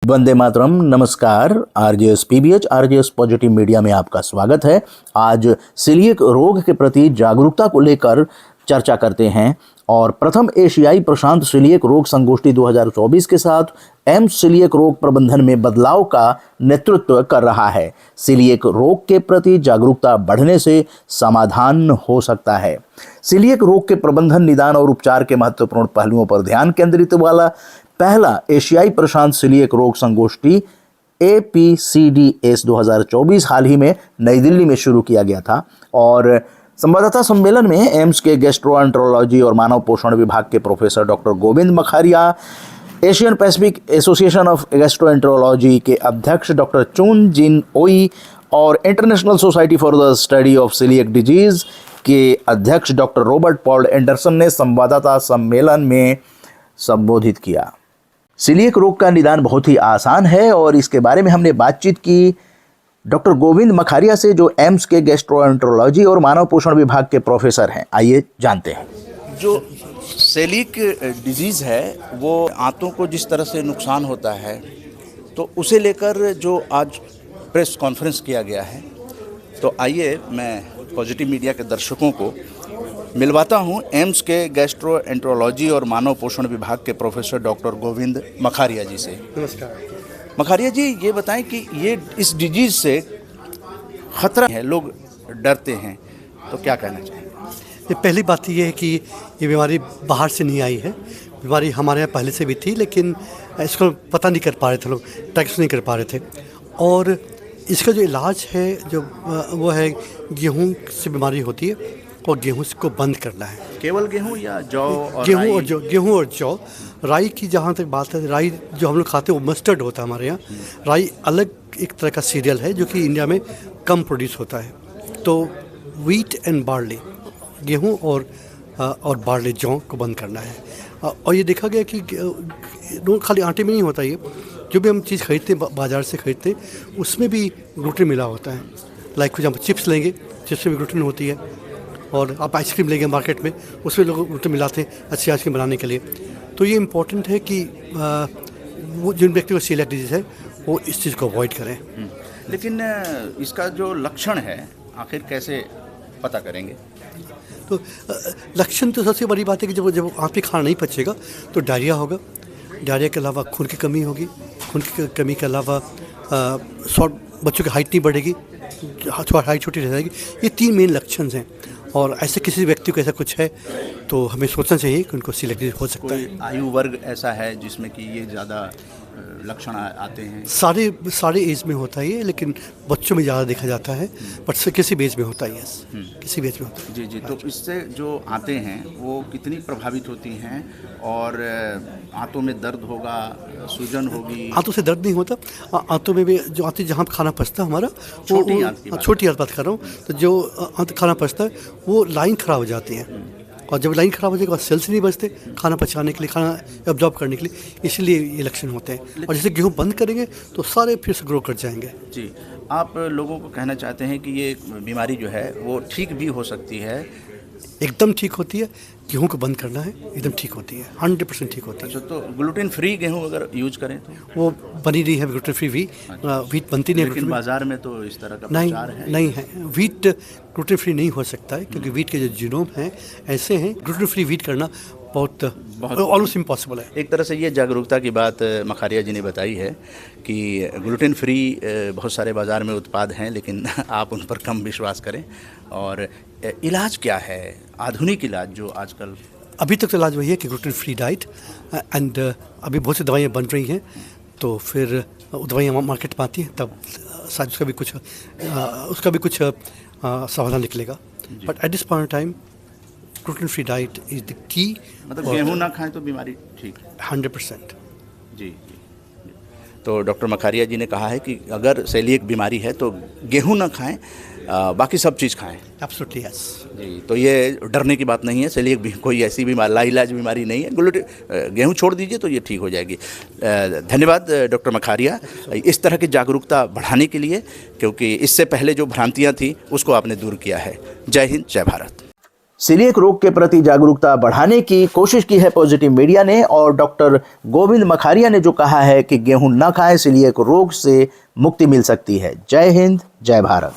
वंदे मातरम। नमस्कार। RJS PBH RJS positive media में आपका स्वागत है। आज सीलिएक रोग के प्रति जागरूकता को लेकर चर्चा करते हैं और प्रथम एशियाई प्रशांत सीलिएक रोग संगोष्ठी 2024 के साथ एम्स सीलिएक रोग प्रबंधन में बदलाव का नेतृत्व कर रहा है। सीलिएक रोग के प्रति जागरूकता बढ़ने से समाधान हो सकता है। सीलिएक रोग के प्रबंधन, निदान और उपचार के महत्वपूर्ण पहलुओं पर ध्यान केंद्रित वाला पहला एशियाई प्रशांत सीलिएक रोग संगोष्ठी APCDS 2024 हाल ही में नई दिल्ली में शुरू किया गया था और संवाददाता सम्मेलन में एम्स के गैस्ट्रोएंटरोलॉजी और मानव पोषण विभाग के professor doctor Govind Makharia, Asian Pacific association of gastroenterology के अध्यक्ष डॉक्टर चुन जिन ओई और international society for the study of coeliac disease के अध्यक्ष डॉक्टर रॉबर्ट पॉल एंडरसन ने संवाददाता सम्मेलन में संबोधित किया। सीलिएक रोग का निदान बहुत ही आसान है और इसके बारे में हमने बातचीत की डॉक्टर गोविंद मखारिया से, जो एम्स के गैस्ट्रोएंटरोलॉजी और मानव पोषण विभाग के प्रोफेसर हैं। आइए जानते हैं। जो सीलिएक डिजीज़ है वो आंतों को जिस तरह से नुकसान होता है, तो उसे लेकर जो आज प्रेस कॉन्फ्रेंस किया गया है, तो आइए मैं पॉजिटिव मीडिया के दर्शकों को मिलवाता हूं एम्स के गैस्ट्रोएंटरोलॉजी और मानव पोषण विभाग के प्रोफेसर डॉक्टर गोविंद मखारिया जी से। नमस्कार। मखारिया जी, ये बताएं कि ये इस डिजीज़ से ख़तरा है, लोग डरते हैं, तो क्या कहना चाहेंगे? ये पहली बात ये है कि ये बीमारी बाहर से नहीं आई है। बीमारी हमारे यहाँ पहले से भी थी, लेकिन इसको पता नहीं कर पा रहे थे, लोग टैक्स नहीं कर पा रहे थे। और इसका जो इलाज है जो वो है गेहूँ से बीमारी होती है और गेहूँ को बंद करना है। केवल गेहूँ या जौ और गेहूँ और जौ। राई की जहाँ तक बात है, राई जो हम लोग खाते हैं वो मस्टर्ड होता है हमारे यहाँ। राई अलग एक तरह का सीरियल है जो कि इंडिया में कम प्रोड्यूस होता है। तो व्हीट एंड बार्ली, गेहूँ और बार्ली, जौ को बंद करना है। और ये देखा गया कि खाली आटे में नहीं होता, ये जो भी हम चीज़ खरीदते हैं बाज़ार से खरीदते हैं उसमें भी ग्लूटेन मिला होता है। लाइक कुछ हम चिप्स लेंगे, चिप्स में भी ग्लूटेन होती है। और आप आइसक्रीम लेंगे मार्केट में, उसमें लोग ग्लूटेन मिलाते हैं अच्छी आइसक्रीम बनाने के लिए। तो ये इम्पोर्टेंट है कि वो जिन व्यक्ति को सीलिएक डिजीज़ है वो इस चीज़ को अवॉइड करें। लेकिन इसका जो लक्षण है आखिर कैसे पता करेंगे? तो लक्षण तो सबसे बड़ी बात है कि जब आप पे खाना नहीं पचेगा तो डायरिया होगा। डायरिया के अलावा खून की कमी होगी। खून की कमी के अलावा बच्चों की हाइट नहीं बढ़ेगी, हाइट छोटी रह जाएगी। ये 3 मेन लक्षण हैं। और ऐसे किसी व्यक्ति को ऐसा कुछ है तो हमें सोचना चाहिए कि उनको सीलिएक डिजीज हो सकता है। आयु वर्ग ऐसा है जिसमें कि ये ज़्यादा लक्षण आते हैं? सारे एज में होता है ये, लेकिन बच्चों में ज़्यादा देखा जाता है। बट किसी भी एज में होता है ये, किसी भी एज में होता है। जी। तो इससे जो आते हैं वो कितनी प्रभावित होती हैं और आंतों में दर्द होगा, सूजन होगी? आंतों से दर्द नहीं होता। आंतों में भी जो आंतें जहाँ खाना पचता है हमारा, छोटी आंत बात कर रहा हूँ, तो जो आंत खाना पचता है वो लाइन ख़राब हो जाती है। और जब लाइन ख़राब हो जाएगी, सेल्स नहीं बचते खाना पचाने के लिए, खाना एब्जॉर्ब करने के लिए, इसलिए ये लक्षण होते हैं। और जैसे गेहूँ बंद करेंगे तो सारे फिर से ग्रो कर जाएंगे। जी, आप लोगों को कहना चाहते हैं कि ये बीमारी जो है वो ठीक भी हो सकती है? एकदम ठीक होती है। गेहूँ को बंद करना है, एकदम ठीक होती है, 100% ठीक होती है। अच्छा, तो ग्लूटेन फ्री गेहूँ अगर यूज करें तो? वो बनी नहीं है ग्लूटेन फ्री व्हीट बनती नहीं है। लेकिन बाजार में तो इस तरह का प्रचार है। नहीं है। व्हीट ग्लूटेन फ्री नहीं हो सकता है क्योंकि व्हीट के जो जीनोम हैं ऐसे हैं। ग्लूटेन फ्री व्हीट करना बहुत ऑलमोस्ट इम्पॉसिबल है। एक तरह से ये जागरूकता की बात मखारिया जी ने बताई है कि ग्लूटेन फ्री बहुत सारे बाज़ार में उत्पाद हैं, लेकिन आप उन पर कम विश्वास करें। और इलाज क्या है, आधुनिक इलाज जो आजकल? अभी तक तो इलाज वही है कि ग्लूटेन फ्री डाइट एंड अभी बहुत सी दवाइयाँ बन रही हैं, तो फिर दवाइयाँ मार्केट में आती हैं तब शायद उसका भी कुछ समाधान निकलेगा। But at this point time gluten free diet is the key. मतलब गेहूँ ना खाएं तो बीमारी ठीक? 100%। जी। तो डॉक्टर मखारिया जी ने कहा है कि अगर सीलिएक बीमारी है तो गेहूँ ना खाएं, बाकी सब चीज़ खाएं। Absolutely yes. जी, तो ये डरने की बात नहीं है। सीलिएक भी कोई ऐसी बीमारी, लाइलाज बीमारी नहीं है। गेहूँ छोड़ दीजिए तो ये ठीक हो जाएगी। धन्यवाद डॉक्टर मखारिया, इस तरह की जागरूकता बढ़ाने के लिए, क्योंकि इससे पहले जो भ्रांतियाँ थी उसको आपने दूर किया है। जय हिंद, जय भारत। सीलिएक रोग के प्रति जागरूकता बढ़ाने की कोशिश की है पॉजिटिव मीडिया ने, और डॉक्टर गोविंद मखारिया ने जो कहा है कि गेहूं न खाएं, सीलिएक रोग से मुक्ति मिल सकती है। जय हिंद, जय भारत।